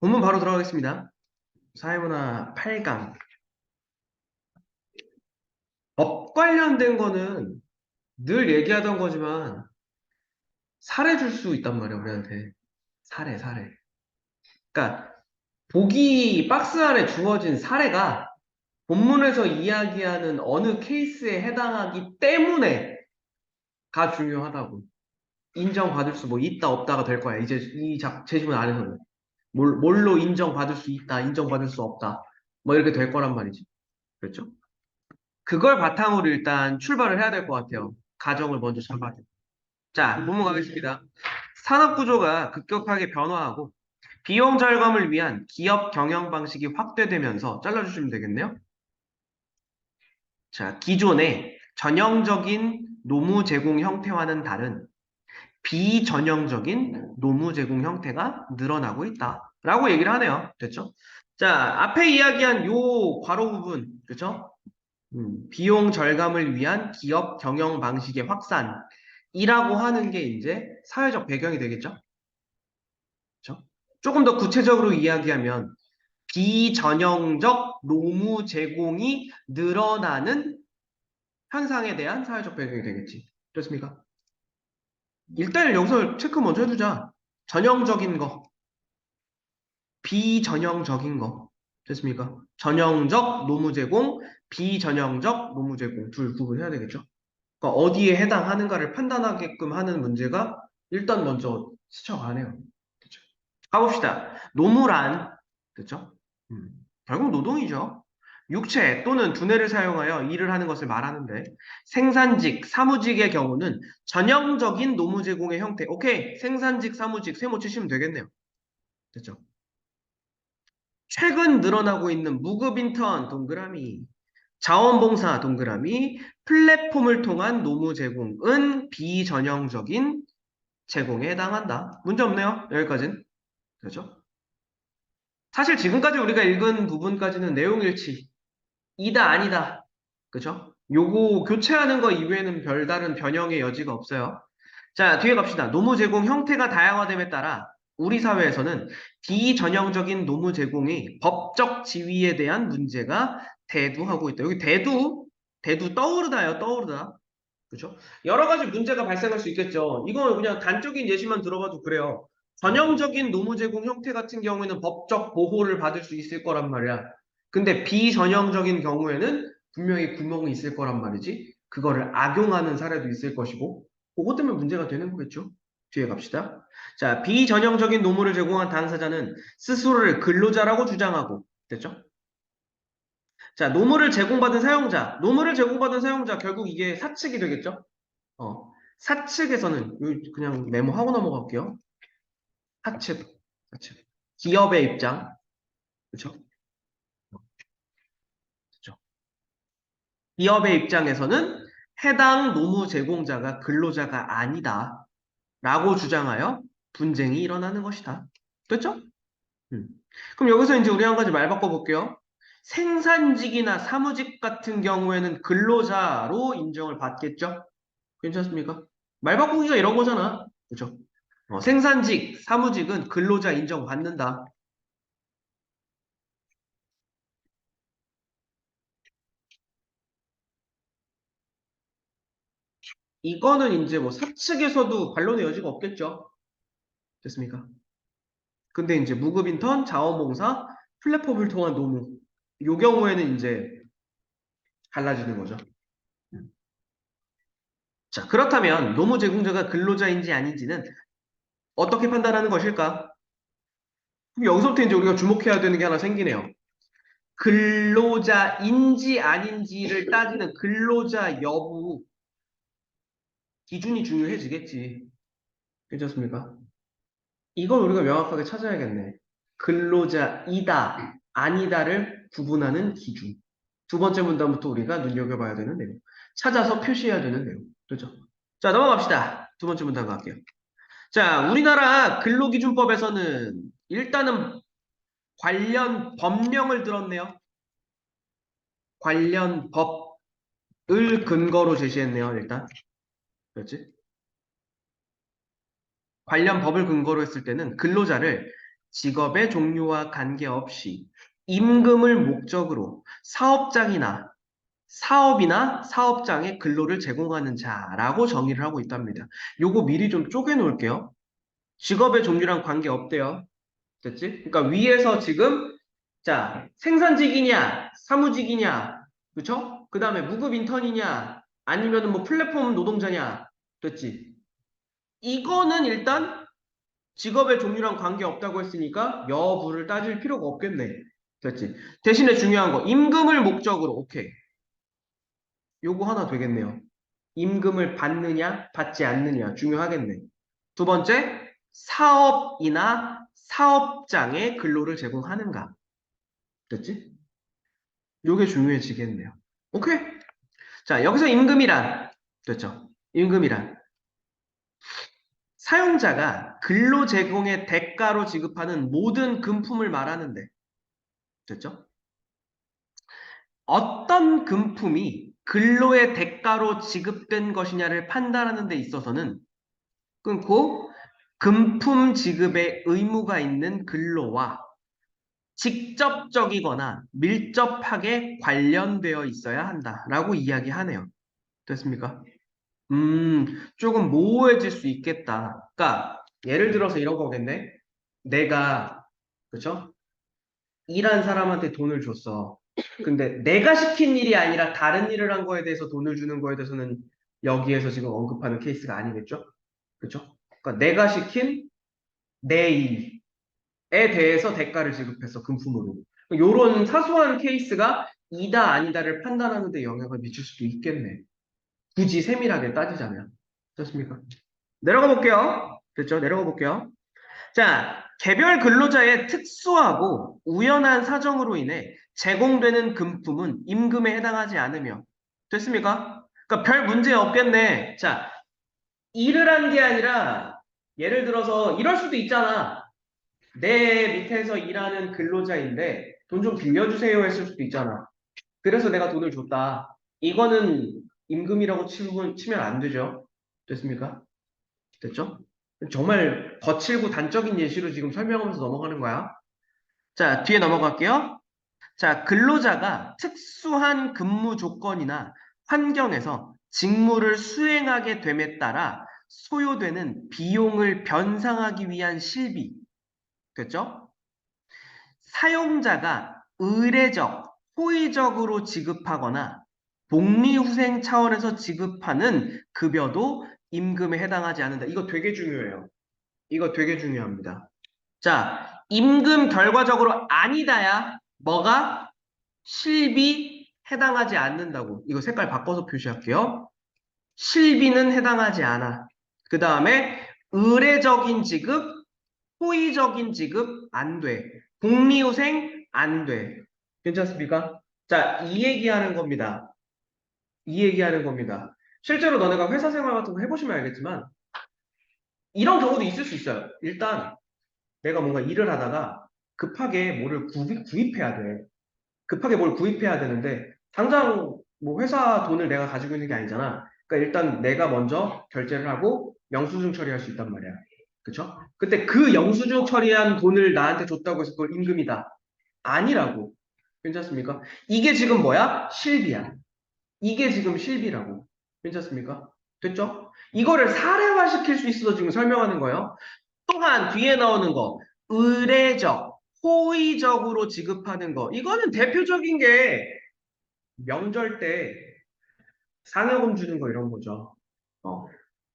본문 바로 들어가겠습니다. 사회문화 8강. 법 관련된 거는 늘 얘기하던 거지만 사례 줄 수 있단 말이야, 우리한테. 사례. 그러니까 보기 박스 안에 주어진 사례가 본문에서 이야기하는 어느 케이스에 해당하기 때문에 가 중요하다고. 인정받을 수 뭐 있다 없다가 될 거야. 이제 제시문 안에서는. 뭘로 인정받을 수 있다, 인정받을 수 없다. 뭐 이렇게 될 거란 말이지. 그렇죠? 그걸 바탕으로 일단 출발을 해야 될 것 같아요. 가정을 먼저 잡아야 돼. 자, 본문 가겠습니다. 산업 구조가 급격하게 변화하고 비용 절감을 위한 기업 경영 방식이 확대되면서 잘라주시면 되겠네요. 자, 기존의 전형적인 노무 제공 형태와는 다른 비전형적인 노무 제공 형태가 늘어나고 있다. 라고 얘기를 하네요. 됐죠? 자, 앞에 이야기한 요 괄호 부분, 그렇죠? 비용 절감을 위한 기업 경영 방식의 확산이라고 하는 게 이제 사회적 배경이 되겠죠? 그렇죠? 조금 더 구체적으로 이야기하면 비전형적 노무 제공이 늘어나는 현상에 대한 사회적 배경이 되겠지. 그렇습니까? 일단 여기서 체크 먼저 해두자. 전형적인 거, 비전형적인 거. 됐습니까? 전형적 노무 제공, 비전형적 노무 제공 둘 구분해야 되겠죠? 그러니까 어디에 해당하는가를 판단하게끔 하는 문제가 일단 먼저 스쳐가네요. 그렇죠? 가봅시다. 노무란, 그렇죠? 음, 결국 노동이죠. 육체 또는 두뇌를 사용하여 일을 하는 것을 말하는데 생산직, 사무직의 경우는 전형적인 노무 제공의 형태. 오케이, 생산직, 사무직 세모 치시면 되겠네요. 됐죠? 최근 늘어나고 있는 무급 인턴 동그라미, 자원봉사 동그라미, 플랫폼을 통한 노무 제공은 비전형적인 제공에 해당한다. 문제 없네요. 여기까지는. 그렇죠? 사실 지금까지 우리가 읽은 부분까지는 내용 일치. 이다, 아니다. 그죠? 요거 교체하는 거 이외에는 별다른 변형의 여지가 없어요. 자, 뒤에 갑시다. 노무 제공 형태가 다양화됨에 따라 우리 사회에서는 비전형적인 노무 제공의 법적 지위에 대한 문제가 대두하고 있다. 여기 대두 떠오르다요, 떠오르다. 그죠? 여러 가지 문제가 발생할 수 있겠죠. 이거 그냥 단적인 예시만 들어봐도 그래요. 전형적인 노무 제공 형태 같은 경우에는 법적 보호를 받을 수 있을 거란 말이야. 근데 비전형적인 경우에는 분명히 구멍이 있을 거란 말이지. 그거를 악용하는 사례도 있을 것이고, 그것 때문에 문제가 되는 거겠죠. 뒤에 갑시다. 자, 비전형적인 노무를 제공한 당사자는 스스로를 근로자라고 주장하고, 됐죠? 자, 노무를 제공받은 사용자, 결국 이게 사측이 되겠죠? 사측에서는, 그냥 메모하고 넘어갈게요. 사측. 기업의 입장, 그렇죠? 그렇죠. 기업의 입장에서는 해당 노무 제공자가 근로자가 아니다. 라고 주장하여 분쟁이 일어나는 것이다. 됐죠? 음. 그럼 여기서 이제 우리 한 가지 말 바꿔볼게요. 생산직이나 사무직 같은 경우에는 근로자로 인정을 받겠죠? 괜찮습니까? 말 바꾸기가 이런 거잖아. 그죠? 생산직, 사무직은 근로자 인정받는다. 이거는 이제 뭐 사측에서도 반론의 여지가 없겠죠. 됐습니까? 근데 이제 무급 인턴, 자원봉사, 플랫폼을 통한 노무. 요 경우에는 이제 달라지는 거죠. 자, 그렇다면 노무 제공자가 근로자인지 아닌지는 어떻게 판단하는 것일까? 그럼 여기서부터 이제 우리가 주목해야 되는 게 하나 생기네요. 근로자인지 아닌지를 따지는 근로자 여부 기준이 중요해지겠지. 괜찮습니까? 이걸 우리가 명확하게 찾아야겠네. 근로자이다, 아니다를 구분하는 기준. 두 번째 문단부터 우리가 눈여겨봐야 되는 내용. 찾아서 표시해야 되는 내용. 그렇죠? 자, 넘어갑시다. 두 번째 문단 갈게요. 자, 우리나라 근로기준법에서는 일단은 관련 법령을 들었네요. 관련 법을 근거로 제시했네요, 일단. 그렇지? 관련 법을 근거로 했을 때는 근로자를 직업의 종류와 관계없이 임금을 목적으로 사업이나 사업장에 근로를 제공하는 자라고 정의를 하고 있답니다. 요거 미리 좀 쪼개 놓을게요. 직업의 종류랑 관계없대요. 됐지? 그러니까 위에서 지금 자 생산직이냐 사무직이냐 그쵸? 그 다음에 무급 인턴이냐 아니면은 뭐 플랫폼 노동자냐 됐지? 이거는 일단 직업의 종류랑 관계없다고 했으니까 여부를 따질 필요가 없겠네. 됐지? 대신에 중요한 거 임금을 목적으로 오케이. 요거 하나 되겠네요. 임금을 받느냐 받지 않느냐 중요하겠네. 두 번째 사업이나 사업장에 근로를 제공하는가. 됐지? 요게 중요해지겠네요. 오케이? 자, 여기서 임금이란, 됐죠? 임금이란 사용자가 근로 제공의 대가로 지급하는 모든 금품을 말하는데, 됐죠? 어떤 금품이 근로의 대가로 지급된 것이냐를 판단하는 데 있어서는 끊고 금품 지급의 의무가 있는 근로와 직접적이거나 밀접하게 관련되어 있어야 한다라고 이야기하네요. 됐습니까? 조금 모호해질 수 있겠다. 그러니까 예를 들어서 이런 거겠네. 내가 그쵸? 일한 사람한테 돈을 줬어. 근데 내가 시킨 일이 아니라 다른 일을 한 거에 대해서 돈을 주는 거에 대해서는 여기에서 지금 언급하는 케이스가 아니겠죠? 그쵸? 그러니까 내가 시킨 내 일에 대해서 대가를 지급해서 금품으로. 요런 사소한 케이스가 이다 아니다를 판단하는 데 영향을 미칠 수도 있겠네. 굳이 세밀하게 따지자면. 좋습니까? 내려가 볼게요. 됐죠? 내려가 볼게요. 자, 개별 근로자의 특수하고 우연한 사정으로 인해 제공되는 금품은 임금에 해당하지 않으며. 됐습니까? 그러니까 별 문제 없겠네. 자, 일을 한 게 아니라 예를 들어서 이럴 수도 있잖아. 내 밑에서 일하는 근로자인데 돈 좀 빌려주세요 했을 수도 있잖아. 그래서 내가 돈을 줬다. 이거는 임금이라고 치면 안 되죠. 됐습니까? 됐죠? 정말 거칠고 단적인 예시로 지금 설명하면서 넘어가는 거야. 자, 뒤에 넘어갈게요. 자, 근로자가 특수한 근무 조건이나 환경에서 직무를 수행하게 됨에 따라 소요되는 비용을 변상하기 위한 실비. 됐죠? 사용자가 의례적, 호의적으로 지급하거나 복리후생 차원에서 지급하는 급여도 임금에 해당하지 않는다. 이거 되게 중요해요. 이거 되게 중요합니다. 자, 임금 결과적으로 아니다야. 뭐가? 실비 해당하지 않는다고. 이거 색깔 바꿔서 표시할게요. 실비는 해당하지 않아. 그 다음에 의례적인 지급, 호의적인 지급 안 돼. 복리후생 안 돼. 괜찮습니까? 자, 이 얘기하는 겁니다. 이 얘기하는 겁니다. 실제로 너네가 회사 생활 같은 거 해보시면 알겠지만 이런 경우도 있을 수 있어요. 일단 내가 뭔가 일을 하다가 급하게 뭐를 구입해야 돼. 급하게 뭘 구입해야 되는데 당장 뭐 회사 돈을 내가 가지고 있는 게 아니잖아. 그러니까 일단 내가 먼저 결제를 하고 영수증 처리할 수 있단 말이야. 그쵸? 근데 그 영수증 처리한 돈을 나한테 줬다고 해서 그걸 임금이다. 아니라고. 괜찮습니까? 이게 지금 뭐야? 실비야. 이게 지금 실비라고. 괜찮습니까? 됐죠? 이거를 사례화시킬 수 있어서 지금 설명하는 거예요. 또한 뒤에 나오는 거, 의례적, 호의적으로 지급하는 거. 이거는 대표적인 게 명절 때 상여금 주는 거 이런 거죠. 어,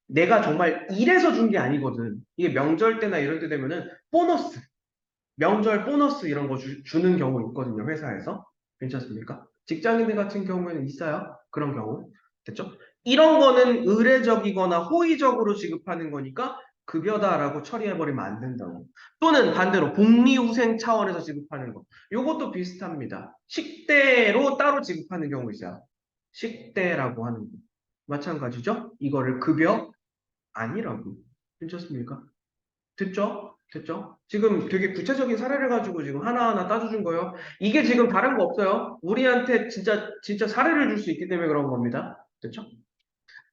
내가 정말 일해서 준 게 아니거든. 이게 명절 때나 이럴 때 되면은 보너스, 명절 보너스 이런 거 주는 경우 있거든요, 회사에서. 괜찮습니까? 직장인들 같은 경우에는 있어요. 그런 경우. 됐죠? 이런 거는 의례적이거나 호의적으로 지급하는 거니까 급여다라고 처리해버리면 안 된다고. 또는 반대로 복리후생 차원에서 지급하는 거. 요것도 비슷합니다. 식대로 따로 지급하는 경우 있어요. 식대라고 하는 거. 마찬가지죠? 이거를 급여 아니라고. 괜찮습니까? 됐죠? 됐죠? 지금 되게 구체적인 사례를 가지고 지금 하나하나 따져준 거예요. 이게 지금 다른 거 없어요. 우리한테 진짜 사례를 줄 수 있기 때문에 그런 겁니다. 됐죠?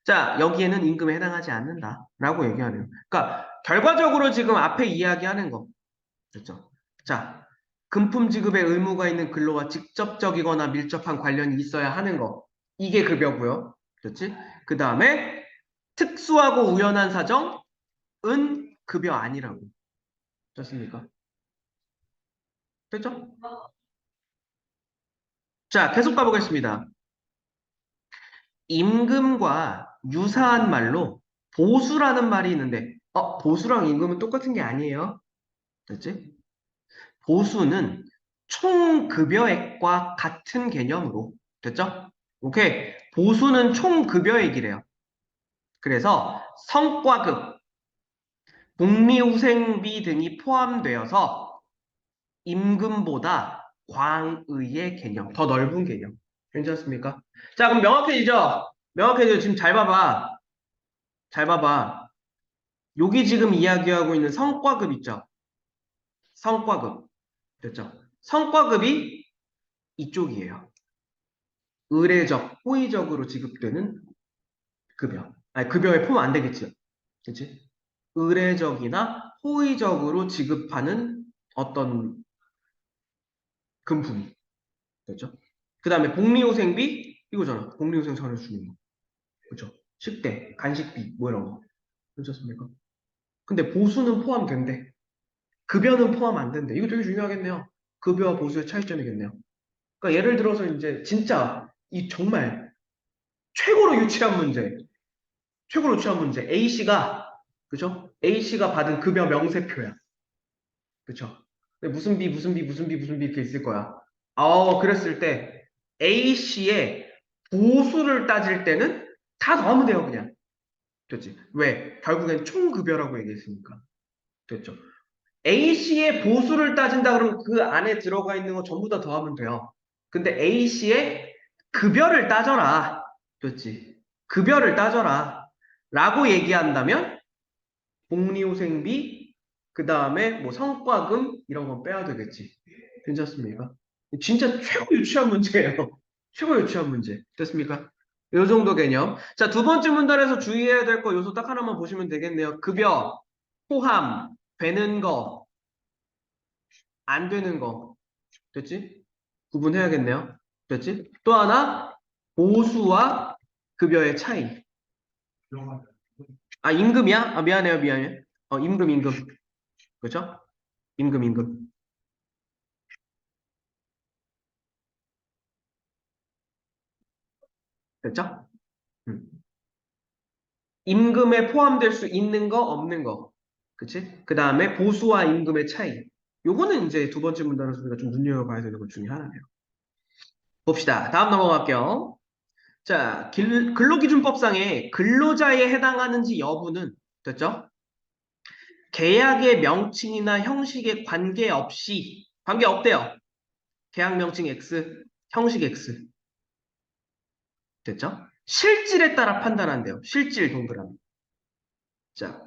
자, 여기에는 임금에 해당하지 않는다라고 얘기하네요. 그러니까 결과적으로 지금 앞에 이야기하는 거. 됐죠? 자, 금품 지급의 의무가 있는 근로와 직접적이거나 밀접한 관련이 있어야 하는 거. 이게 급여고요. 됐지? 그 다음에 특수하고 우연한 사정은 급여 아니라고. 됐습니까? 됐죠? 자, 계속 가보겠습니다. 임금과 유사한 말로 보수라는 말이 있는데, 보수랑 임금은 똑같은 게 아니에요. 됐지? 보수는 총급여액과 같은 개념으로. 됐죠? 오케이. 보수는 총급여액이래요. 그래서 성과급, 복리후생비 등이 포함되어서 임금보다 광의의 개념, 더 넓은 개념. 괜찮습니까? 자, 그럼 명확해지죠? 명확해지죠? 지금 잘 봐봐. 잘 봐봐. 여기 지금 이야기하고 있는 성과급 있죠? 성과급. 됐죠? 성과급이 이쪽이에요. 의례적, 호의적으로 지급되는 급여. 아니, 급여에 포함 안 되겠지. 그치? 의례적이나 호의적으로 지급하는 어떤 금품이. 됐죠? 그 다음에 복리후생비? 이거잖아. 복리후생 사료 주는 거. 그죠? 식대, 간식비, 뭐 이런 거. 괜찮습니까? 근데 보수는 포함된대. 급여는 포함 안 된대. 이거 되게 중요하겠네요. 급여와 보수의 차이점이겠네요. 그러니까 예를 들어서 이제 진짜 이 정말 최고로 유치한 문제. 최고로 유치한 문제. A씨가, 그죠? A씨가 받은 급여 명세표야. 그쵸? 근데 무슨 비, 무슨 비, 무슨 비, 무슨 비 이렇게 있을 거야. 그랬을 때 A씨의 보수를 따질 때는 다 더하면 돼요, 그냥. 됐지? 왜? 결국엔 총급여라고 얘기했으니까. 됐죠? A씨의 보수를 따진다 그러면 그 안에 들어가 있는 거 전부 다 더하면 돼요. 근데 A씨의 급여를 따져라. 됐지? 급여를 따져라. 라고 얘기한다면 복리후생비, 그 다음에 뭐 성과금 이런 건 빼야 되겠지. 괜찮습니까? 진짜 최고 유치한 문제예요. 최고 유치한 문제. 됐습니까? 요 정도 개념. 자, 두 번째 문단에서 주의해야 될 거 요소 딱 하나만 보시면 되겠네요. 급여, 포함, 되는 거, 안 되는 거. 됐지? 구분해야겠네요. 됐지? 또 하나, 보수와 급여의 차이. 임금이야? 미안해요, 미안해. 임금, 임금. 그죠? 임금, 임금. 됐죠? 음. 임금에 포함될 수 있는 거, 없는 거. 그치? 그 다음에 보수와 임금의 차이. 요거는 이제 두 번째 문단에서 우리가 좀 눈여겨봐야 되는 것 중에 하나네요. 봅시다. 다음 넘어갈게요. 자, 근로기준법상에 근로자에 해당하는지 여부는 됐죠? 계약의 명칭이나 형식에 관계없이, 관계없대요. 계약 명칭 X, 형식 X. 됐죠? 실질에 따라 판단한대요. 실질 동그라미. 자,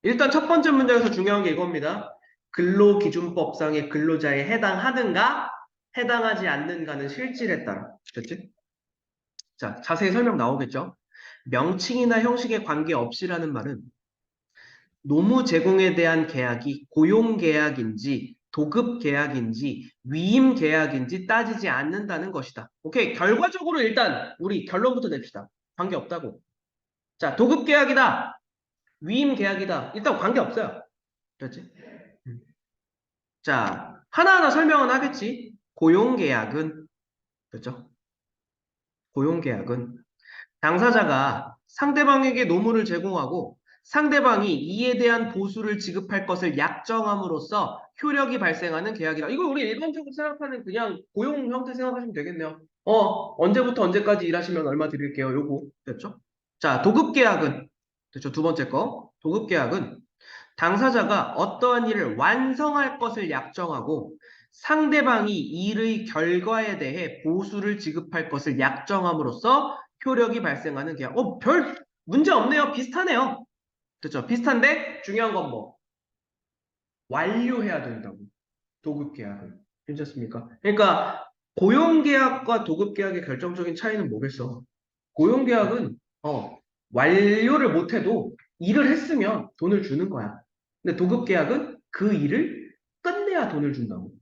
일단 첫 번째 문제에서 중요한 게 이겁니다. 근로기준법상의 근로자에 해당하는가, 해당하지 않는가는 실질에 따라. 됐지? 자, 자세히 설명 나오겠죠? 명칭이나 형식에 관계없이라는 말은 노무 제공에 대한 계약이 고용계약인지 도급계약인지 위임계약인지 따지지 않는다는 것이다. 오케이, 결과적으로 일단 우리 결론부터 냅시다. 관계없다고. 자, 도급계약이다. 위임계약이다. 일단 관계없어요. 됐지? 자, 하나하나 설명은 하겠지. 고용계약은, 그렇죠? 고용계약은 당사자가 상대방에게 노무를 제공하고 상대방이 이에 대한 보수를 지급할 것을 약정함으로써 효력이 발생하는 계약이다. 이거 우리 일반적으로 생각하는 그냥 고용 형태 생각하시면 되겠네요. 언제부터 언제까지 일하시면 얼마 드릴게요. 요거. 됐죠? 자, 도급계약은, 됐죠? 두 번째 거. 도급계약은 당사자가 어떠한 일을 완성할 것을 약정하고 상대방이 일의 결과에 대해 보수를 지급할 것을 약정함으로써 효력이 발생하는 계약. 별 문제 없네요. 비슷하네요. 그렇죠? 비슷한데 중요한 건 뭐? 완료해야 된다고. 도급계약은. 괜찮습니까? 그러니까 고용계약과 도급계약의 결정적인 차이는 뭐겠어? 고용계약은 완료를 못해도 일을 했으면 돈을 주는 거야. 근데 도급계약은 그 일을 끝내야 돈을 준다고.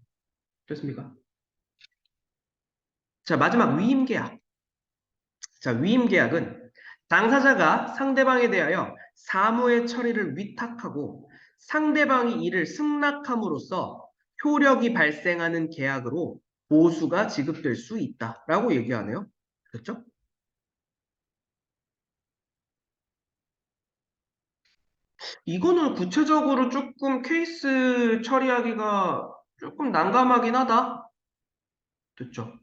됐습니까? 자, 마지막 위임계약. 자, 위임계약은 당사자가 상대방에 대하여 사무의 처리를 위탁하고 상대방이 이를 승낙함으로써 효력이 발생하는 계약으로 보수가 지급될 수 있다라고 얘기하네요. 그렇죠? 이거는 구체적으로 조금 케이스 처리하기가 조금 난감하긴 하다. 됐죠?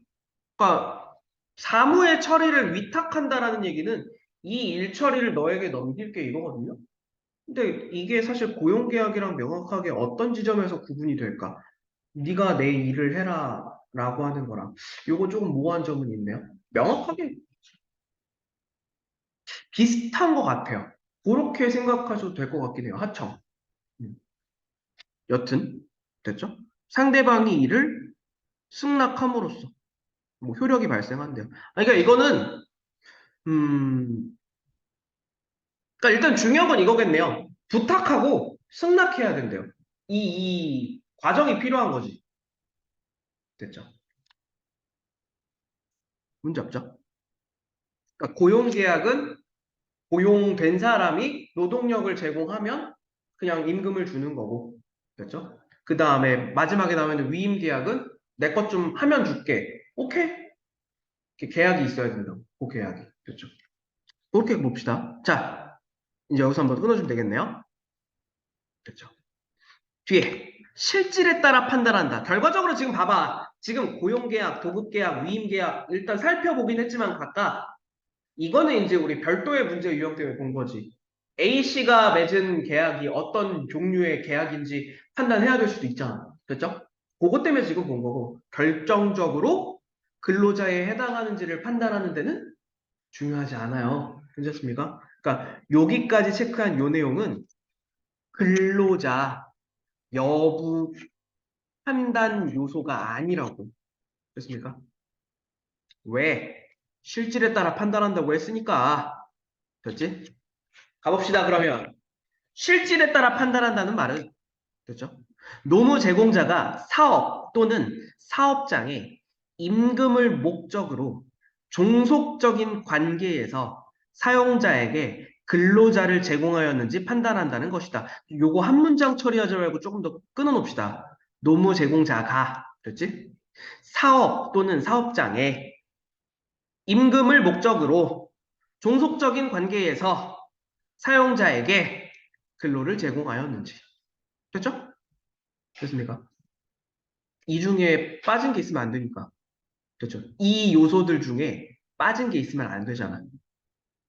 그러니까 사무의 처리를 위탁한다라는 얘기는 이 일 처리를 너에게 넘길게 이거거든요. 근데 이게 사실 고용계약이랑 명확하게 어떤 지점에서 구분이 될까? 네가 내 일을 해라 라고 하는 거랑 요거 조금 모호한 점은 있네요. 명확하게 비슷한 것 같아요. 그렇게 생각하셔도 될 것 같긴 해요. 하청. 음. 여튼 됐죠? 상대방이 이를 승낙함으로써 뭐 효력이 발생한대요. 그러니까 이거는 음 그러니까 일단 중요한 건 이거겠네요. 부탁하고 승낙해야 된대요. 이 과정이 필요한 거지. 됐죠? 문제 없죠? 그러니까 고용계약은 고용된 사람이 노동력을 제공하면 그냥 임금을 주는 거고. 됐죠? 그 다음에 마지막에 나오는 위임계약은 내 것 좀 하면 줄게. 오케이? 이렇게 계약이 있어야 된다고. 그 계약이. 됐죠? 그렇게 봅시다. 자, 이제 여기서 한번 끊어주면 되겠네요. 됐죠? 뒤에 실질에 따라 판단한다. 결과적으로 지금 봐봐. 지금 고용계약, 도급계약, 위임계약 일단 살펴보긴 했지만 각각 이거는 이제 우리 별도의 문제 유형 때문에 본 거지. A씨가 맺은 계약이 어떤 종류의 계약인지 판단해야 될 수도 있잖아. 됐죠? 그것 때문에 지금 본 거고 결정적으로 근로자에 해당하는지를 판단하는 데는 중요하지 않아요. 괜찮습니까? 그러니까 여기까지 체크한 요 내용은 근로자 여부 판단 요소가 아니라고. 됐습니까? 왜? 실질에 따라 판단한다고 했으니까. 됐지? 가봅시다, 그러면. 실질에 따라 판단한다는 말은, 됐죠? 노무 제공자가 사업 또는 사업장에 임금을 목적으로 종속적인 관계에서 사용자에게 근로자를 제공하였는지 판단한다는 것이다. 요거 한 문장 처리하지 말고 조금 더 끊어놓읍시다. 노무 제공자가, 됐지? 사업 또는 사업장에 임금을 목적으로 종속적인 관계에서 사용자에게 근로를 제공하였는지. 됐죠? 됐습니까? 이 중에 빠진 게 있으면 안 되니까. 됐죠? 이 요소들 중에 빠진 게 있으면 안 되잖아.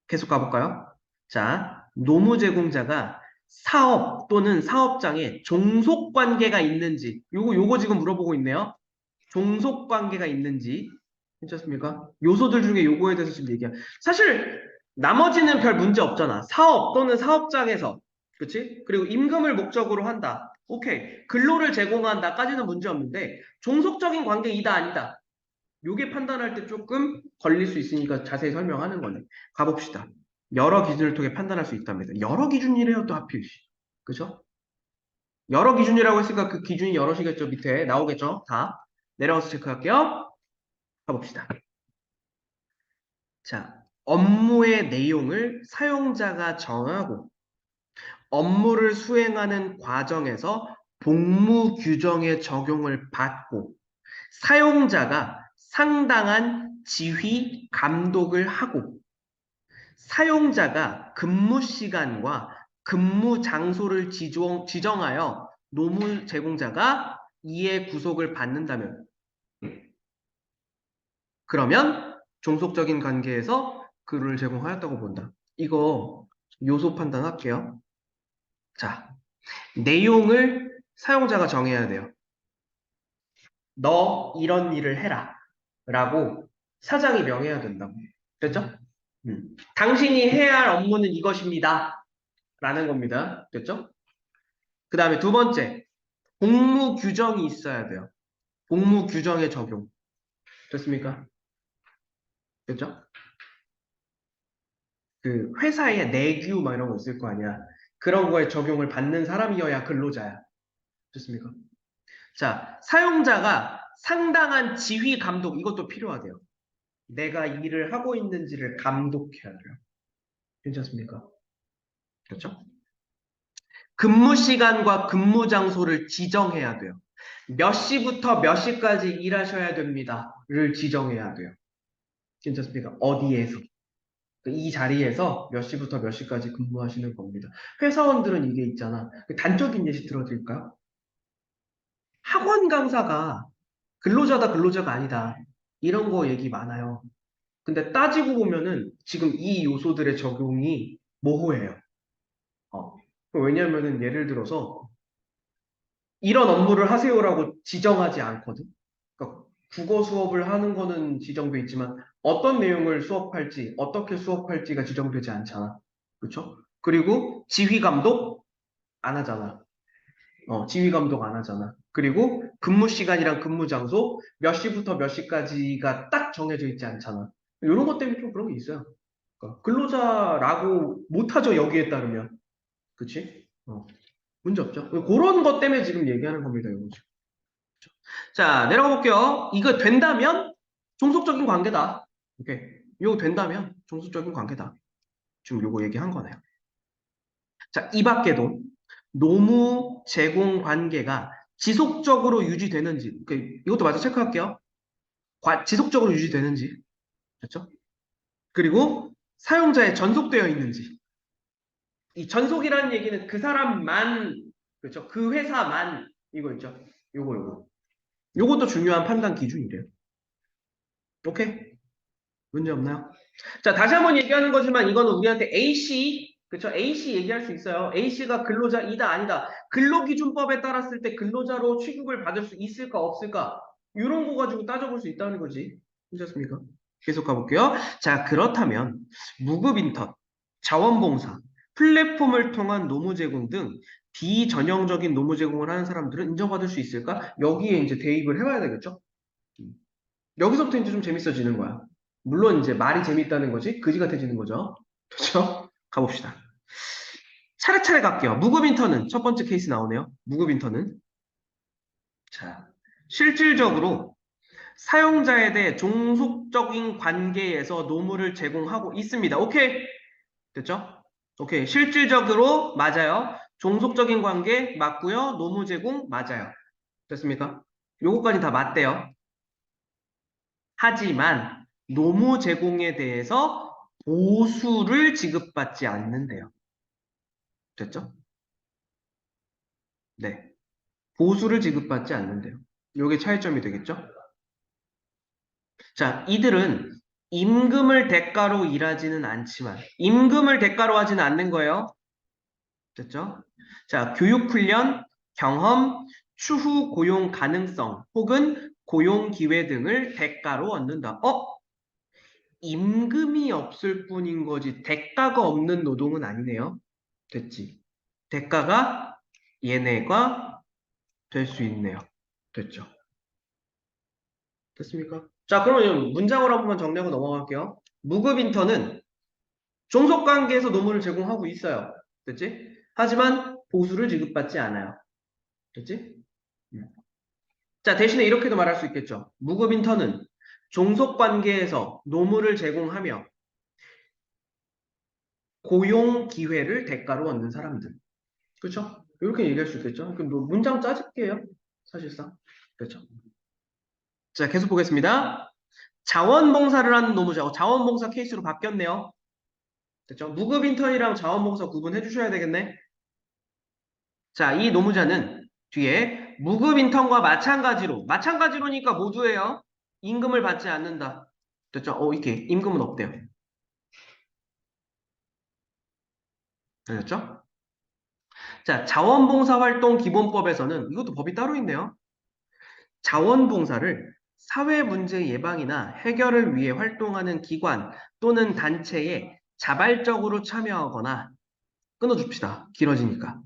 계속 가볼까요? 자, 노무 제공자가 사업 또는 사업장에 종속 관계가 있는지, 요거 지금 물어보고 있네요. 종속 관계가 있는지. 괜찮습니까? 요소들 중에 요거에 대해서 지금 얘기한. 사실, 나머지는 별 문제 없잖아. 사업 또는 사업장에서. 그치? 그리고 임금을 목적으로 한다. 오케이. 근로를 제공한다까지는 문제 없는데, 종속적인 관계이다, 아니다. 요게 판단할 때 조금 걸릴 수 있으니까 자세히 설명하는 거네. 가봅시다. 여러 기준을 통해 판단할 수 있답니다. 여러 기준이래요, 또 하필. 그죠? 여러 기준이라고 했으니까 그 기준이 여럿이겠죠. 밑에 나오겠죠. 다. 내려가서 체크할게요. 가봅시다. 자, 업무의 내용을 사용자가 정하고 업무를 수행하는 과정에서 복무 규정의 적용을 받고 사용자가 상당한 지휘, 감독을 하고 사용자가 근무 시간과 근무 장소를 지정하여 노무 제공자가 이에 구속을 받는다면 그러면 종속적인 관계에서 근로를 제공하였다고 본다. 이거 요소 판단할게요. 자, 내용을 사용자가 정해야 돼요. 너 이런 일을 해라. 라고 사장이 명해야 된다고. 됐죠? 당신이 해야 할 업무는 이것입니다. 라는 겁니다. 됐죠? 그 다음에 두 번째, 복무 규정이 있어야 돼요. 복무 규정의 적용. 됐습니까? 됐죠? 그 회사에 내규 막 이런 거 있을 거 아니야. 그런 거에 적용을 받는 사람이어야 근로자야. 됐습니까? 자, 사용자가 상당한 지휘 감독, 이것도 필요하대요. 내가 일을 하고 있는지를 감독해야 돼요. 괜찮습니까? 그렇죠? 근무 시간과 근무 장소를 지정해야 돼요. 몇 시부터 몇 시까지 일하셔야 됩니다.를 지정해야 돼요. 괜찮습니까? 어디에서? 이 자리에서 몇 시부터 몇 시까지 근무하시는 겁니다. 회사원들은 이게 있잖아. 단적인 예시 들어드릴까요? 학원 강사가 근로자다, 근로자가 아니다. 이런 거 얘기 많아요. 근데 따지고 보면은 지금 이 요소들의 적용이 모호해요. 어. 왜냐면은 예를 들어서 이런 업무를 하세요라고 지정하지 않거든. 그러니까 국어 수업을 하는 거는 지정돼 있지만 어떤 내용을 수업할지, 어떻게 수업할지가 지정되지 않잖아. 그렇죠? 그리고 지휘 감독 안 하잖아. 지휘 감독 안 하잖아. 그리고 근무 시간이랑 근무 장소 몇 시부터 몇 시까지가 딱 정해져 있지 않잖아. 이런 것 때문에 좀 그런 게 있어요. 그러니까 근로자라고 못하죠, 여기에 따르면. 그치? 문제 없죠. 그런 것 때문에 지금 얘기하는 겁니다, 이거 지금. 자, 내려가 볼게요. 이거 된다면 종속적인 관계다. 오케이. 이거 된다면 종속적인 관계다. 지금 요거 얘기한 거네요. 자, 이 밖에도 노무 제공 관계가 지속적으로 유지되는지, 이것도 마저 체크할게요. 지속적으로 유지되는지, 그렇죠? 그리고 사용자에 전속되어 있는지. 이 전속이라는 얘기는 그 사람만, 그렇죠? 그 회사만, 이거 있죠? 요거. 요것도 중요한 판단 기준이래요. 오케이? 문제 없나요? 자, 다시 한번 얘기하는 거지만 이거는 우리한테 A씨, 그쵸? A씨 얘기할 수 있어요. A씨가 근로자이다, 아니다. 근로기준법에 따랐을 때 근로자로 취급을 받을 수 있을까, 없을까? 이런 거 가지고 따져볼 수 있다는 거지. 괜찮습니까? 계속 가볼게요. 자, 그렇다면 무급인턴, 자원봉사, 플랫폼을 통한 노무 제공 등 비전형적인 노무 제공을 하는 사람들은 인정받을 수 있을까? 여기에 이제 대입을 해봐야 되겠죠? 여기서부터 이제 좀 재밌어지는 거야. 물론 이제 말이 재밌다는 거지 그지 같아지는 거죠. 그렇죠? 가봅시다. 차례차례 갈게요. 무급 인턴은 첫 번째 케이스 나오네요. 무급 인턴은 자 실질적으로 사용자에 대해 종속적인 관계에서 노무를 제공하고 있습니다. 오케이 됐죠? 오케이 실질적으로 맞아요. 종속적인 관계 맞고요. 노무 제공 맞아요. 됐습니까? 요거까지 다 맞대요. 하지만 노무 제공에 대해서 보수를 지급받지 않는데요. 됐죠? 네. 보수를 지급받지 않는데요. 요게 차이점이 되겠죠? 자, 이들은 임금을 대가로 일하지는 않지만, 임금을 대가로 하지는 않는 거예요. 됐죠? 자, 교육훈련, 경험, 추후 고용 가능성, 혹은 고용 기회 등을 대가로 얻는다. 임금이 없을 뿐인 거지 대가가 없는 노동은 아니네요. 됐지? 대가가 얘네가 될 수 있네요. 됐죠? 됐습니까? 자, 그러면 문장으로 한번 정리하고 넘어갈게요. 무급 인턴은 종속관계에서 노무를 제공하고 있어요. 됐지? 하지만 보수를 지급받지 않아요. 됐지? 음. 자, 대신에 이렇게도 말할 수 있겠죠. 무급 인턴은 종속관계에서 노무를 제공하며 고용 기회를 대가로 얻는 사람들. 그렇죠? 이렇게 얘기할 수 있겠죠? 그럼 뭐 문장 짜질게요. 사실상. 그렇죠? 자, 계속 보겠습니다. 자원봉사를 하는 노무자. 자원봉사 케이스로 바뀌었네요. 됐죠? 무급 인턴이랑 자원봉사 구분해 주셔야 되겠네. 자, 이 노무자는 뒤에 무급 인턴과 마찬가지로니까 모두예요. 임금을 받지 않는다. 됐죠? 이렇게 임금은 없대요. 알겠죠? 자, 자원봉사활동 기본법에서는 이것도 법이 따로 있네요. 자원봉사를 사회 문제 예방이나 해결을 위해 활동하는 기관 또는 단체에 자발적으로 참여하거나 끊어줍시다. 길어지니까.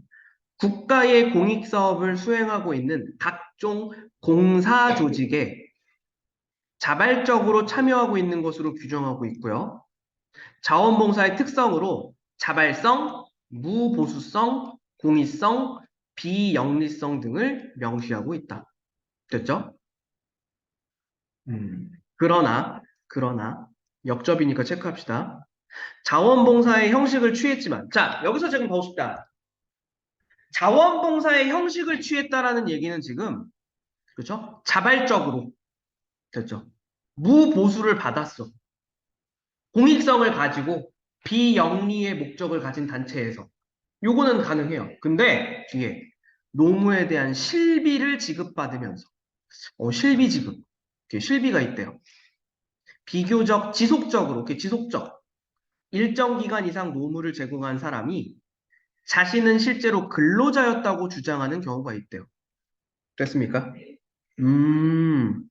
국가의 공익사업을 수행하고 있는 각종 공사 조직에 자발적으로 참여하고 있는 것으로 규정하고 있고요. 자원봉사의 특성으로 자발성, 무보수성, 공익성, 비영리성 등을 명시하고 있다. 됐죠? 그러나, 역접이니까 체크합시다. 자원봉사의 형식을 취했지만, 자, 여기서 지금 보십시다. 자원봉사의 형식을 취했다라는 얘기는 지금, 그죠? 자발적으로, 됐죠? 무보수를 받았어. 공익성을 가지고 비영리의 목적을 가진 단체에서. 요거는 가능해요. 근데 뒤에 노무에 대한 실비를 지급받으면서, 실비 지급. 이렇게 실비가 있대요. 비교적 지속적으로, 이렇게 지속적. 일정 기간 이상 노무를 제공한 사람이 자신은 실제로 근로자였다고 주장하는 경우가 있대요. 됐습니까? 음,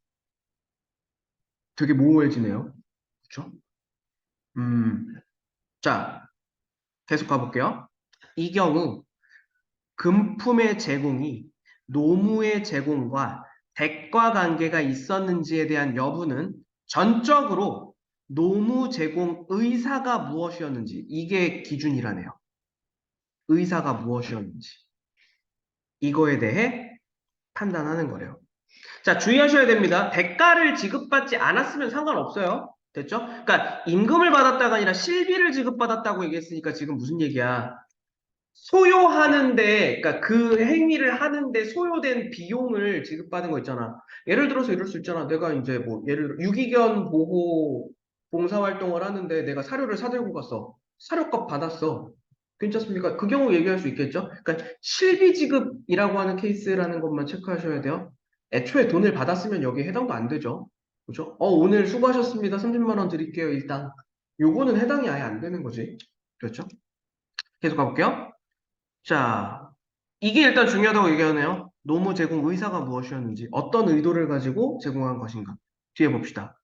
되게 모호해지네요. 그렇죠? 음, 자, 계속 가볼게요. 이 경우 금품의 제공이 노무의 제공과 대가 관계가 있었는지에 대한 여부는 전적으로 노무 제공 의사가 무엇이었는지 이게 기준이라네요. 의사가 무엇이었는지 이거에 대해 판단하는 거래요. 자, 주의하셔야 됩니다. 대가를 지급받지 않았으면 상관없어요. 됐죠? 그러니까 임금을 받았다가 아니라 실비를 지급받았다고 얘기했으니까 지금 무슨 얘기야? 소요하는데, 그러니까 그 행위를 하는데 소요된 비용을 지급받은 거 있잖아. 예를 들어서 이럴 수 있잖아. 내가 이제 뭐, 예를 들어, 유기견 보호 봉사활동을 하는데 내가 사료를 사들고 갔어. 사료값 받았어. 괜찮습니까? 그 경우 얘기할 수 있겠죠? 그러니까 실비 지급이라고 하는 케이스라는 것만 체크하셔야 돼요. 애초에 돈을 받았으면 여기에 해당도 안 되죠. 그죠? 오늘 수고하셨습니다. 30만 원 드릴게요, 일단. 요거는 해당이 아예 안 되는 거지. 그렇죠? 계속 가볼게요. 자, 이게 일단 중요하다고 얘기하네요. 노무 제공 의사가 무엇이었는지, 어떤 의도를 가지고 제공한 것인가. 뒤에 봅시다.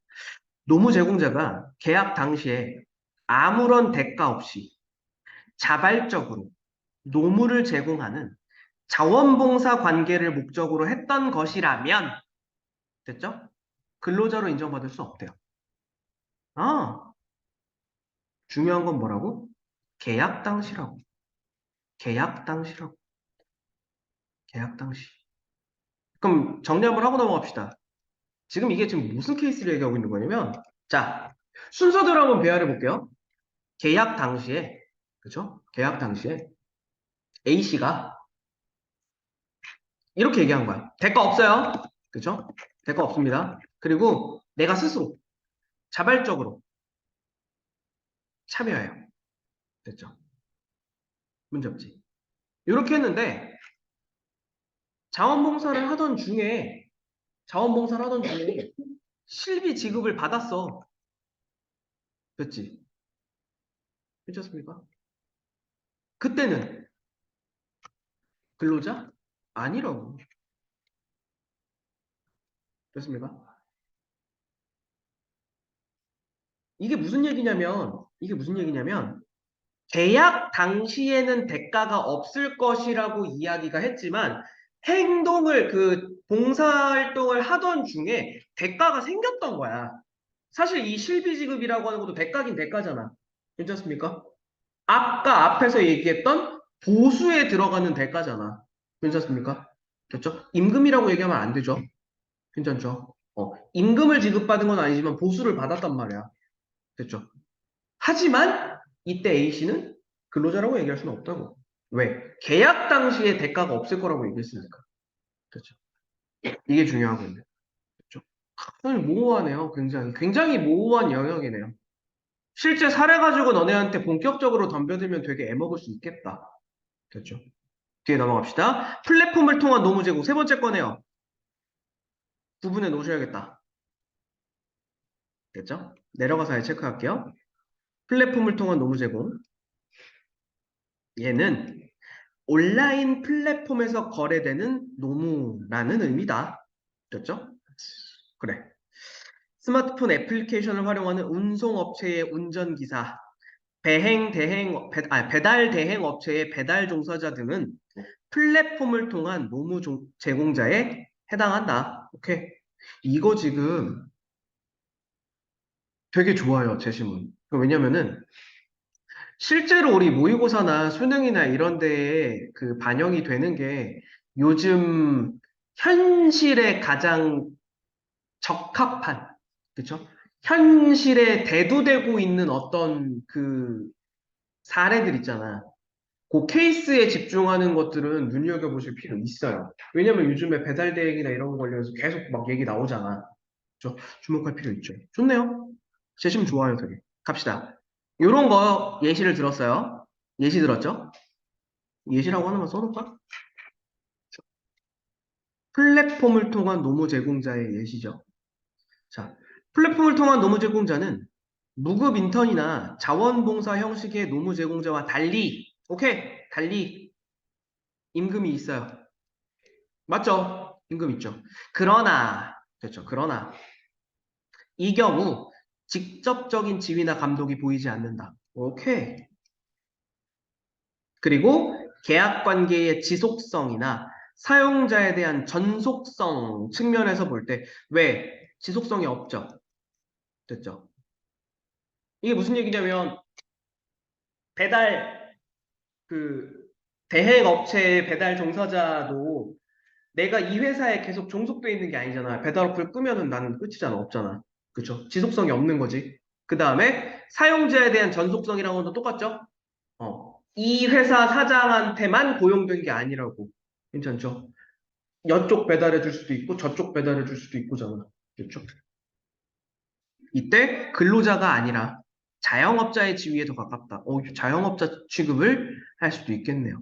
노무 제공자가 계약 당시에 아무런 대가 없이 자발적으로 노무를 제공하는 자원봉사 관계를 목적으로 했던 것이라면, 됐죠? 근로자로 인정받을 수 없대요. 아, 중요한 건 뭐라고? 계약 당시라고. 계약 당시라고. 계약 당시. 그럼 정리 한번 하고 넘어갑시다. 지금 이게 지금 무슨 케이스를 얘기하고 있는 거냐면, 자, 순서대로 한번 배열해 볼게요. 계약 당시에, 그죠? 계약 당시에 A씨가 이렇게 얘기한 거야. 대가 없어요. 그죠? 대가 없습니다. 그리고 내가 스스로 자발적으로 참여해요. 됐죠? 문제 없지. 이렇게 했는데, 자원봉사를 하던 중에, 자원봉사를 하던 중에 실비 지급을 받았어. 됐지? 괜찮습니까? 그때는 근로자? 아니라고. 됐습니까? 이게 무슨 얘기냐면, 계약 당시에는 대가가 없을 것이라고 이야기가 했지만, 봉사활동을 하던 중에 대가가 생겼던 거야. 사실 이 실비지급이라고 하는 것도 대가긴 대가잖아. 괜찮습니까? 아까 앞에서 얘기했던 보수에 들어가는 대가잖아. 괜찮습니까? 됐죠? 임금이라고 얘기하면 안 되죠. 괜찮죠? 임금을 지급받은 건 아니지만 보수를 받았단 말이야. 됐죠? 하지만 이때 A씨는 근로자라고 얘기할 수는 없다고. 왜? 계약 당시에 대가가 없을 거라고 얘기했으니까. 그렇죠? 이게 중요하거든요. 그렇죠? 사실 모호하네요. 굉장히. 굉장히 모호한 영역이네요. 실제 사례 가지고 너네한테 본격적으로 덤벼들면 되게 애먹을 수 있겠다. 됐죠? 뒤에 넘어갑시다. 플랫폼을 통한 노무 제공. 세 번째 거네요. 구분해 놓으셔야겠다. 됐죠? 내려가서 아예 체크할게요. 플랫폼을 통한 노무 제공. 얘는 온라인 플랫폼에서 거래되는 노무라는 의미다. 됐죠? 그래. 스마트폰 애플리케이션을 활용하는 운송업체의 운전기사, 배달 대행 업체의 배달 종사자 등은 플랫폼을 통한 제공자에 해당한다. 오케이. 이거 지금 되게 좋아요, 제시문. 왜냐면은 실제로 우리 모의고사나 수능이나 이런 데에 그 반영이 되는 게 요즘 현실에 가장 적합한, 그쵸? 현실에 대두되고 있는 어떤 그 사례들 있잖아. 그 케이스에 집중하는 것들은 눈여겨보실 필요 있어요. 왜냐면 요즘에 배달 대행이나 이런 거 관련해서 계속 막 얘기 나오잖아. 그죠? 주목할 필요 있죠. 좋네요. 제심 좋아요, 되게. 갑시다. 요런 거 예시를 들었어요. 예시 들었죠? 예시라고 하나만 써놓을까? 플랫폼을 통한 노무 제공자의 예시죠. 자, 플랫폼을 통한 노무 제공자는 무급 인턴이나 자원봉사 형식의 노무 제공자와 달리, 오케이, 달리 임금이 있어요. 맞죠? 임금 있죠. 그러나, 그렇죠. 그러나 이 경우 직접적인 지위나 감독이 보이지 않는다. 오케이. 그리고 계약 관계의 지속성이나 사용자에 대한 전속성 측면에서 볼 때 왜 지속성이 없죠? 됐죠? 이게 무슨 얘기냐면 배달 그 대행 업체의 배달 종사자도 내가 이 회사에 계속 종속돼 있는 게 아니잖아. 배달 어플 끄면은 나는 끝이잖아. 없잖아. 그쵸? 지속성이 없는 거지. 그 다음에 사용자에 대한 전속성이라는 것도 똑같죠? 이 회사 사장한테만 고용된 게 아니라고. 괜찮죠? 이쪽 배달해 줄 수도 있고 저쪽 배달해 줄 수도 있고잖아. 그렇죠? 이때 근로자가 아니라 자영업자의 지위에 더 가깝다. 자영업자 취급을 할 수도 있겠네요.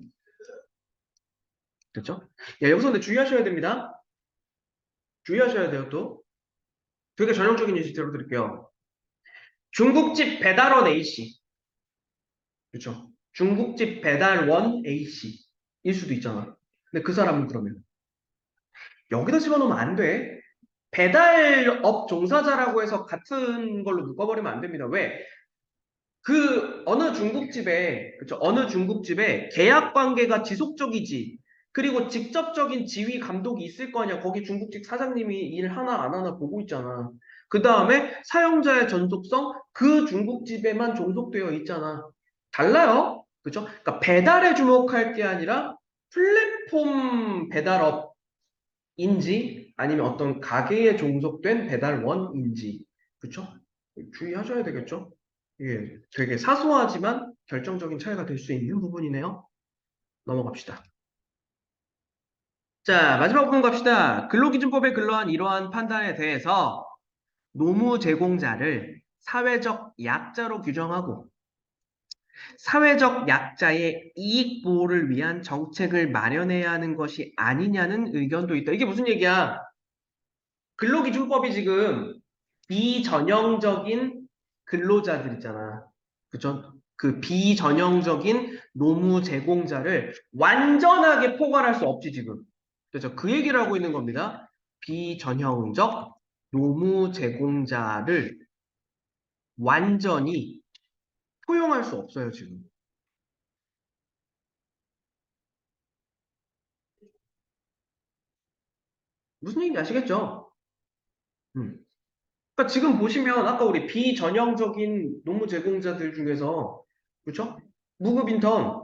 그렇죠? 야, 여기서 근데 주의하셔야 됩니다. 주의하셔야 돼요, 또. 되게 전형적인 예시 들어드릴게요. 중국집 배달원 A씨. 그렇죠? 중국집 배달원 A씨. 일 수도 있잖아. 근데 그 사람은 그러면 여기다 집어넣으면 안 돼. 배달업 종사자라고 해서 같은 걸로 묶어버리면 안 됩니다. 왜? 그 어느 중국집에 그쵸? 어느 중국집에 계약 관계가 지속적이지. 그리고 직접적인 지휘 감독이 있을 거 아니야. 거기 중국집 사장님이 일 하나 안 하나 보고 있잖아. 그 다음에 사용자의 전속성 그 중국집에만 종속되어 있잖아. 달라요. 그죠? 그러니까 배달에 주목할 게 아니라 플랫폼 배달업인지 아니면 어떤 가게에 종속된 배달원인지. 그쵸? 주의하셔야 되겠죠? 이게 되게 사소하지만 결정적인 차이가 될 수 있는 부분이네요. 넘어갑시다. 자, 마지막 부분 갑시다. 근로기준법에 근로한 이러한 판단에 대해서 노무 제공자를 사회적 약자로 규정하고 사회적 약자의 이익 보호를 위한 정책을 마련해야 하는 것이 아니냐는 의견도 있다. 이게 무슨 얘기야? 근로기준법이 지금 비전형적인 근로자들 있잖아. 그죠? 그 비전형적인 노무 제공자를 완전하게 포괄할 수 없지, 지금. 그죠? 그 얘기를 하고 있는 겁니다. 비전형적 노무 제공자를 완전히 포용할 수 없어요, 지금. 무슨 얘기인지 아시겠죠? 음. 그러니까 지금 보시면 아까 우리 비전형적인 노무 제공자들 중에서 그렇죠? 무급 인턴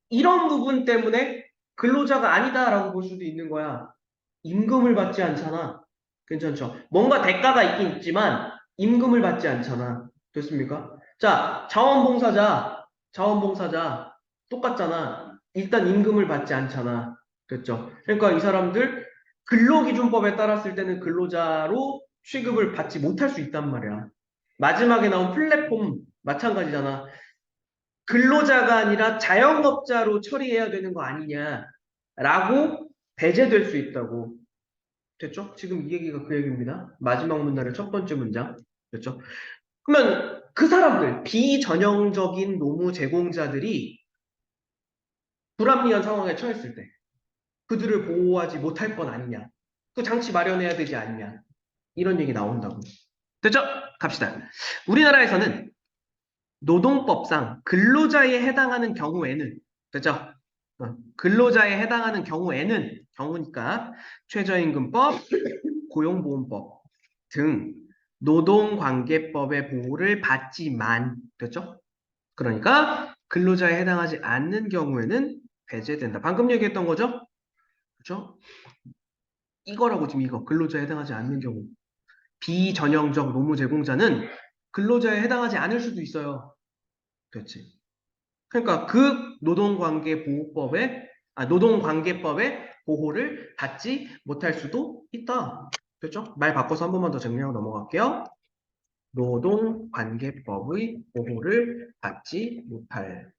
이런 부분 때문에 근로자가 아니다라고 볼 수도 있는 거야. 임금을 받지 않잖아. 괜찮죠? 뭔가 대가가 있긴 있지만 임금을 받지 않잖아. 됐습니까? 자, 자원봉사자 똑같잖아. 일단 임금을 받지 않잖아. 됐죠? 그러니까 이 사람들 근로기준법에 따랐을 때는 근로자로 취급을 받지 못할 수 있단 말이야. 마지막에 나온 플랫폼 마찬가지잖아. 근로자가 아니라 자영업자로 처리해야 되는 거 아니냐라고 배제될 수 있다고. 됐죠? 지금 이 얘기가 그 얘기입니다. 마지막 문단의 첫 번째 문장. 됐죠? 그러면 그 사람들, 비전형적인 노무 제공자들이 불합리한 상황에 처했을 때 그들을 보호하지 못할 건 아니냐. 그 장치 마련해야 되지 않냐. 이런 얘기 나온다고. 됐죠? 갑시다. 우리나라에서는 노동법상 근로자에 해당하는 경우에는 됐죠? 근로자에 해당하는 경우니까 최저임금법, 고용보험법 등 노동관계법의 보호를 받지만 됐죠? 그러니까 근로자에 해당하지 않는 경우에는 배제된다. 방금 얘기했던 거죠? 그쵸? 이거라고 지금 이거 근로자에 해당하지 않는 경우. 비전형적 노무 제공자는 근로자에 해당하지 않을 수도 있어요. 그렇지. 그러니까 그 노동관계법의 보호를 받지 못할 수도 있다. 그렇죠? 말 바꿔서 한 번만 더 정리하고 넘어갈게요. 노동관계법의 보호를 받지 못할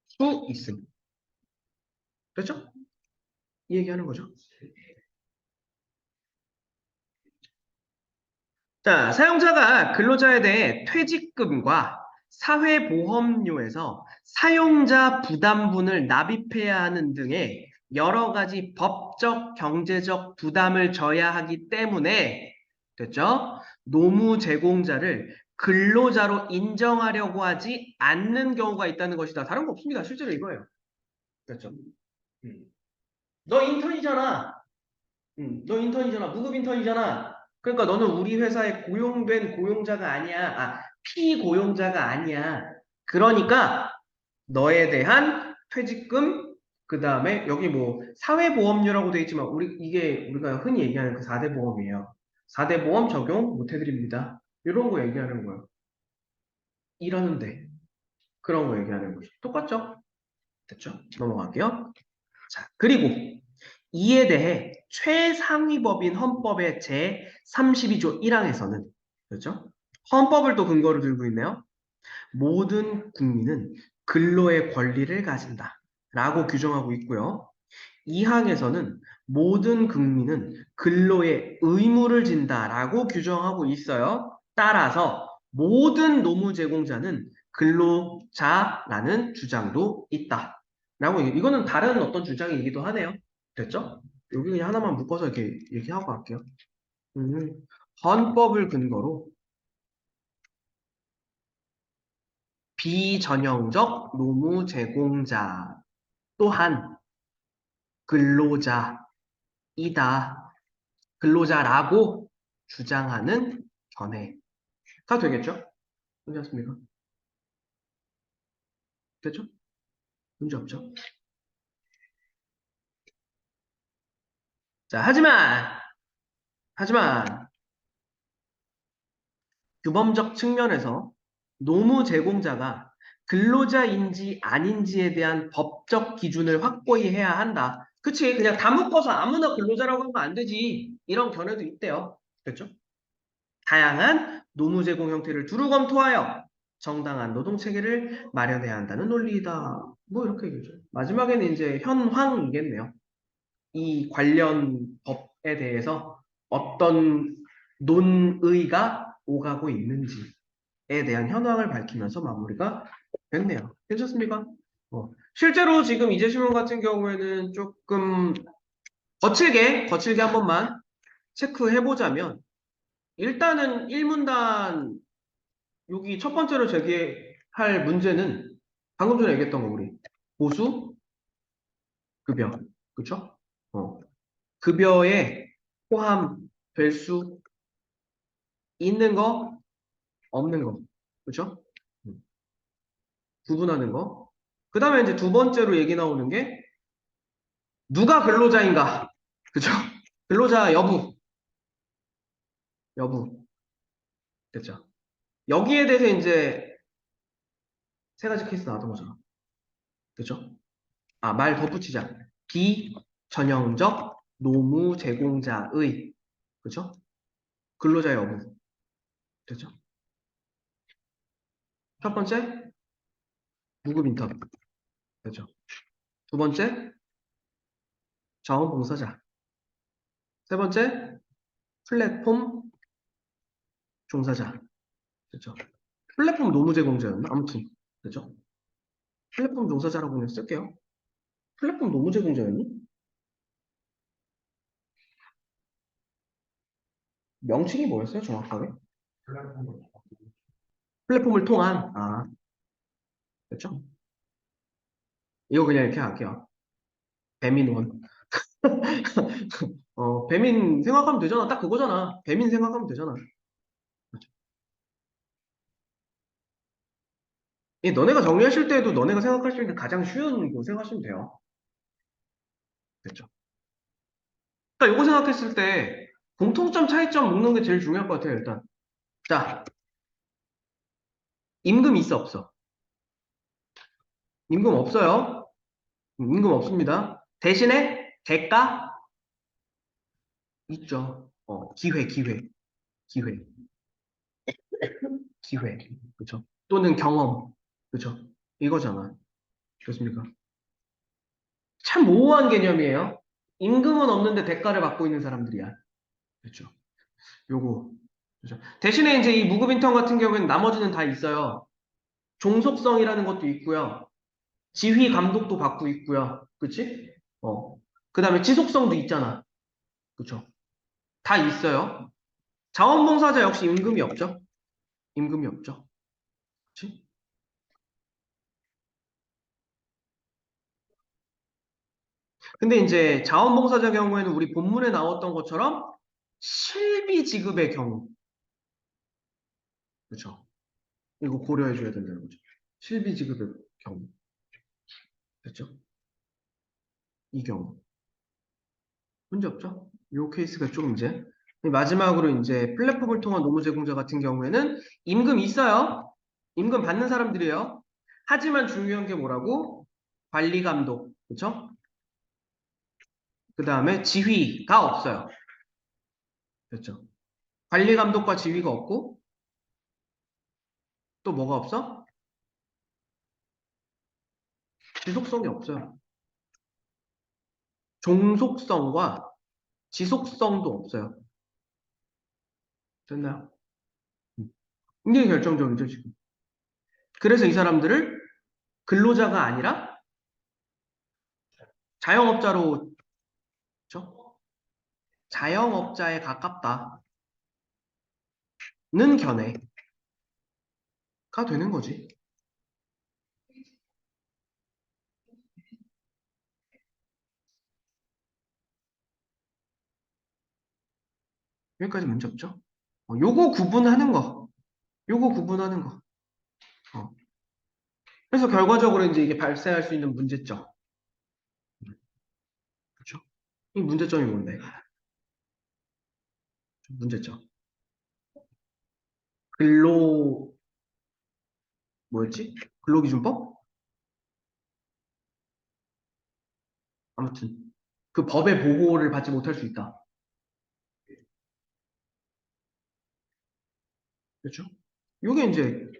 수 있음. 그렇죠? 이 얘기하는 거죠. 자, 사용자가 근로자에 대해 퇴직금과 사회보험료에서 사용자 부담분을 납입해야 하는 등의 여러 가지 법적, 경제적 부담을 져야 하기 때문에, 됐죠? 노무 제공자를 근로자로 인정하려고 하지 않는 경우가 있다는 것이다. 다른 거 없습니다. 실제로 이거예요. 됐죠? 음. 너 인턴이잖아. 너 인턴이잖아. 무급 인턴이잖아. 그러니까 너는 우리 회사에 고용된 고용자가 아니야. 피고용자가 아니야. 그러니까 너에 대한 퇴직금, 그 다음에 여기 뭐 사회보험료라고 돼 있지만 이게 우리가 흔히 얘기하는 그 4대 보험이에요. 4대 보험 적용 못 해드립니다. 이런 거 얘기하는 거예요. 이러는데 그런 거 얘기하는 거죠. 똑같죠? 됐죠? 넘어갈게요. 자, 그리고 이에 대해 최상위법인 헌법의 제32조 1항에서는 그렇죠? 헌법을 또 근거로 들고 있네요. 모든 국민은 근로의 권리를 가진다. 라고 규정하고 있고요. 2항에서는 모든 국민은 근로의 의무를 진다라고 규정하고 있어요. 따라서 모든 노무 제공자는 근로자라는 주장도 있다. 라고 이거는 다른 어떤 주장이기도 하네요. 됐죠? 여기 그냥 하나만 묶어서 이렇게 얘기하고 갈게요. 음, 헌법을 근거로 비전형적 노무 제공자 또한 근로자이다. 근로자라고 주장하는 견해가 되겠죠? 괜찮습니까? 됐죠? 문제 없죠? 자, 하지만 규범적 측면에서 노무 제공자가 근로자인지 아닌지에 대한 법적 기준을 확고히 해야 한다. 그치? 그냥 다 묶어서 아무나 근로자라고 하면 안 되지. 이런 견해도 있대요. 됐죠? 다양한 노무 제공 형태를 두루 검토하여 정당한 노동 체계를 마련해야 한다는 논리이다. 뭐 이렇게 얘기죠. 마지막에는 이제 현황이겠네요. 이 관련 법에 대해서 어떤 논의가 오가고 있는지에 대한 현황을 밝히면서 마무리가 됐네요. 괜찮습니까? 실제로 지금 이재시문 같은 경우에는 조금 거칠게 한 번만 체크해보자면 일단은 1문단 여기 첫 번째로 제기할 문제는 방금 전에 얘기했던 거 우리 보수 급여 그쵸? 급여에 포함될 수 있는 거 없는 거 그쵸? 음, 구분하는 거. 그 다음에 이제 두 번째로 얘기 나오는 게 누가 근로자인가 그쵸? 근로자 여부 됐죠? 여기에 대해서 이제 세 가지 케이스 나왔던 거잖아 그쵸? 말 덧붙이자 비전형적 노무 제공자의 그쵸? 근로자 여부 됐죠? 첫 번째 무급 인턴 됐죠? 두 번째 자원봉사자 세 번째 플랫폼 종사자 됐죠? 플랫폼 노무 제공자였나? 아무튼 됐죠? 플랫폼 종사자라고 그냥 쓸게요. 플랫폼 노무 제공자였니? 명칭이 뭐였어요, 정확하게? 플랫폼을 통한 됐죠? 이거 그냥 이렇게 할게요. 배민원. 배민 생각하면 되잖아. 딱 그거잖아. 배민 생각하면 되잖아. 그렇죠? 너네가 정리하실 때에도 너네가 생각할 수 있는 가장 쉬운 거 생각하시면 돼요. 됐죠? 그러니까 요거 생각했을 때 공통점, 차이점 묶는 게 제일 중요할 것 같아요, 일단. 자, 임금 있어, 없어? 임금 없어요. 임금 없습니다. 대신에 대가 있죠. 기회, 기회. 그쵸? 또는 경험. 그쵸? 이거잖아. 그렇습니까? 참 모호한 개념이에요. 임금은 없는데 대가를 받고 있는 사람들이야. 그렇죠? 요거. 그죠? 대신에 이제 이 무급 인턴 같은 경우에는 나머지는 다 있어요. 종속성이라는 것도 있고요. 지휘 감독도 받고 있고요. 그치? 그 다음에 지속성도 있잖아. 그쵸? 다 있어요. 자원봉사자 역시 임금이 없죠? 임금이 없죠. 그치? 근데 이제 자원봉사자 경우에는 우리 본문에 나왔던 것처럼 실비 지급의 경우. 그쵸? 이거 고려해줘야 된다는 거죠. 실비 지급의 경우. 그쵸? 이 경우. 문제 없죠? 요 케이스가 좀 이제. 마지막으로 이제 플랫폼을 통한 노무 제공자 같은 경우에는 임금 있어요. 임금 받는 사람들이에요. 하지만 중요한 게 뭐라고? 관리 감독. 그쵸? 그 다음에 지휘가 없어요. 그렇죠? 관리 감독과 지휘가 없고 또 뭐가 없어? 지속성이 없어요. 종속성과 지속성도 없어요. 됐나요? 굉장히 결정적이죠, 지금. 그래서 이 사람들을 근로자가 아니라 자영업자로, 그렇죠? 자영업자에 가깝다는 견해가 되는 거지. 여기까지 문제 없죠? 요거 구분하는 거. 요거 구분하는 거. 어. 그래서 결과적으로 이제 이게 발생할 수 있는 문제점. 그렇죠? 이 문제점이 뭔데? 문제점. 근로, 뭐였지? 근로기준법? 아무튼. 그 법의 보호를 받지 못할 수 있다. 그렇죠? 요게 이제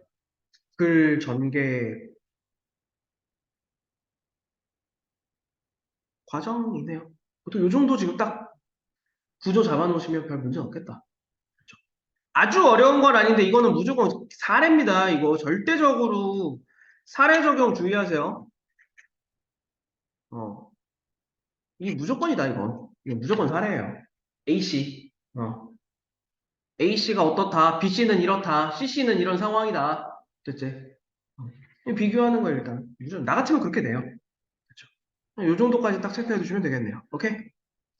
글 전개 과정이네요. 보통 요 정도 지금 딱 구조 잡아놓으시면 별 문제 없겠다. 그렇죠? 아주 어려운 건 아닌데 이거는 무조건 사례입니다. 이거 절대적으로 사례 적용 주의하세요. 어, 이게 무조건이다, 이건. 이거 무조건 사례예요. A씨. A씨가 어떻다, B씨는 이렇다, C씨는 이런 상황이다. 됐지? 비교하는 거예요, 일단. 나 같으면 그렇게 돼요. 그렇죠? 요 정도까지 딱 체크해 두시면 되겠네요. 오케이?